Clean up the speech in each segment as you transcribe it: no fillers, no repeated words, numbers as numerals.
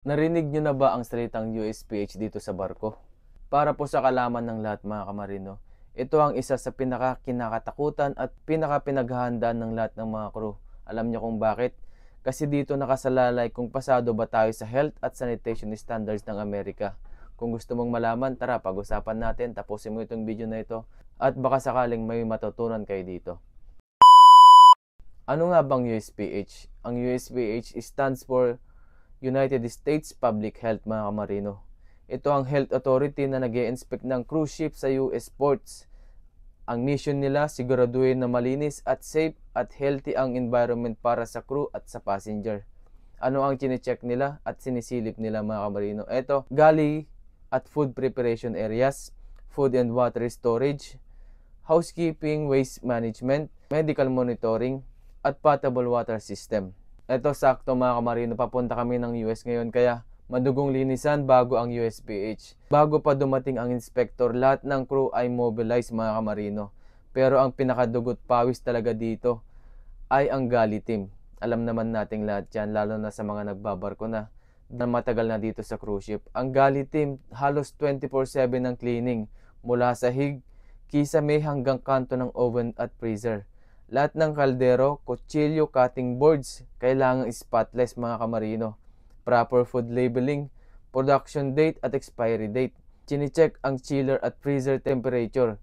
Narinig nyo na ba ang salitang USPH dito sa barko? Para po sa kalaman ng lahat mga kamarino, ito ang isa sa pinaka-kinakatakutan at pinaka-pinaghahandaan ng lahat ng mga crew. Alam nyo kung bakit? Kasi dito nakasalalay kung pasado ba tayo sa health at sanitation standards ng Amerika. Kung gusto mong malaman, tara pag-usapan natin, tapusin mo itong video na ito at baka sakaling may matutunan kayo dito. Ano nga bang USPH? Ang USPH stands for United States Public Health mga kamarino. Ito ang health authority na nag-i-inspect ng cruise ship sa US ports. Ang mission nila, siguraduhin na malinis at safe at healthy ang environment para sa crew at sa passenger. Ano ang chine-check nila at sinisilip nila mga kamarino? Ito, galley at food preparation areas, food and water storage, housekeeping, waste management, medical monitoring, at potable water system. Ito sakto mga kamarino, papunta kami ng US ngayon kaya madugong linisan bago ang USPH. Bago pa dumating ang inspector, lahat ng crew ay mobilized mga kamarino. Pero ang pinakadugot pawis talaga dito ay ang galley team. Alam naman nating lahat yan, lalo na sa mga nagbabarko na matagal na dito sa cruise ship. Ang galley team halos 24/7 ng cleaning mula sahig, kisame hanggang kanto ng oven at freezer. Lahat ng kaldero, kutsilyo, cutting boards, kailangang spotless mga kamarino. Proper food labeling, production date at expiry date. Chine-check ang chiller at freezer temperature.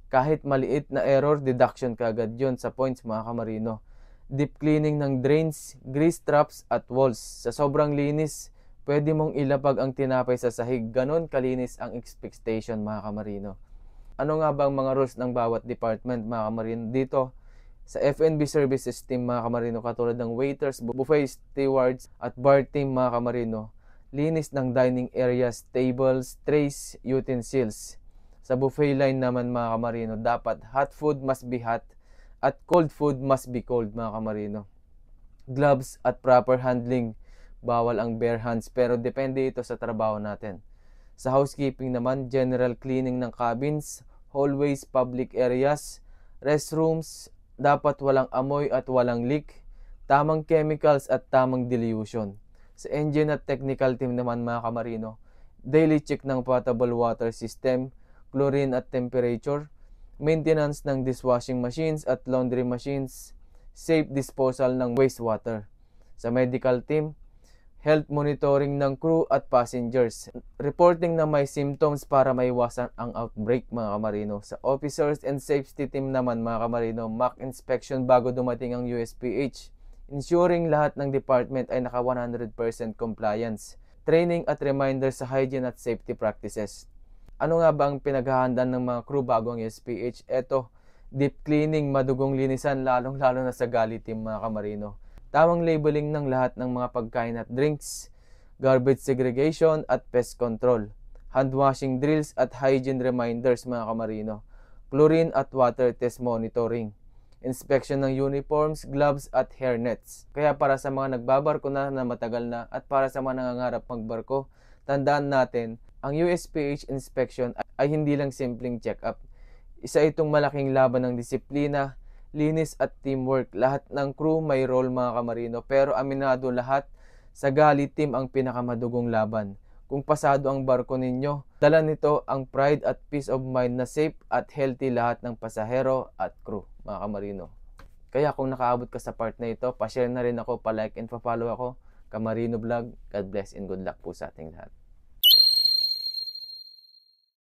Kahit maliit na error, deduction kagad yon sa points mga kamarino. Deep cleaning ng drains, grease traps at walls. Sa sobrang linis, pwede mong ilapag ang tinapay sa sahig. Ganon kalinis ang expectation mga kamarino. Ano nga bang mga rules ng bawat department mga kamarino dito? Sa F&B services team mga kamarino, katulad ng waiters, buffet stewards at bar team mga kamarino, linis ng dining areas, tables, trays, utensils. Sa buffet line naman mga kamarino, dapat hot food must be hot at cold food must be cold mga kamarino. Gloves at proper handling, bawal ang bare hands pero depende ito sa trabaho natin. Sa housekeeping naman, general cleaning ng cabins, hallways, public areas, restrooms, dapat walang amoy at walang leak, tamang chemicals at tamang dilution. Sa engine at technical team naman mga kamarino, daily check ng potable water system, chlorine at temperature, maintenance ng dishwashing machines at laundry machines, safe disposal ng wastewater. Sa medical team, health monitoring ng crew at passengers, reporting na may symptoms para maiwasan ang outbreak mga kamarino. Sa officers and safety team naman mga kamarino, mock inspection bago dumating ang USPH, ensuring lahat ng department ay naka 100% compliance, training at reminders sa hygiene at safety practices. Ano nga ba ang pinaghahandaan ng mga crew bago ang USPH? Eto, deep cleaning, madugong linisan, lalong-lalo na sa galley team mga kamarino. Tamang labeling ng lahat ng mga pagkain at drinks, garbage segregation at pest control, hand washing drills at hygiene reminders mga kamarino, chlorine at water test monitoring, inspection ng uniforms, gloves at hairnets. Kaya para sa mga nagbabarko na matagal na at para sa mga nangangarap magbarko, tandaan natin, ang USPH inspection ay hindi lang simpleng check-up. Isa itong malaking laban ng disiplina, linis at teamwork. Lahat ng crew may role mga kamarino, pero aminado lahat, sa galley team ang pinakamadugong laban. Kung pasado ang barko ninyo, dala nito ang pride at peace of mind na safe at healthy lahat ng pasahero at crew mga kamarino. Kaya kung nakaabot ka sa part na ito, pa-share na rin ako, pa-like and pa-follow ako. Kamarino Vlog, God bless and good luck po sa ating lahat.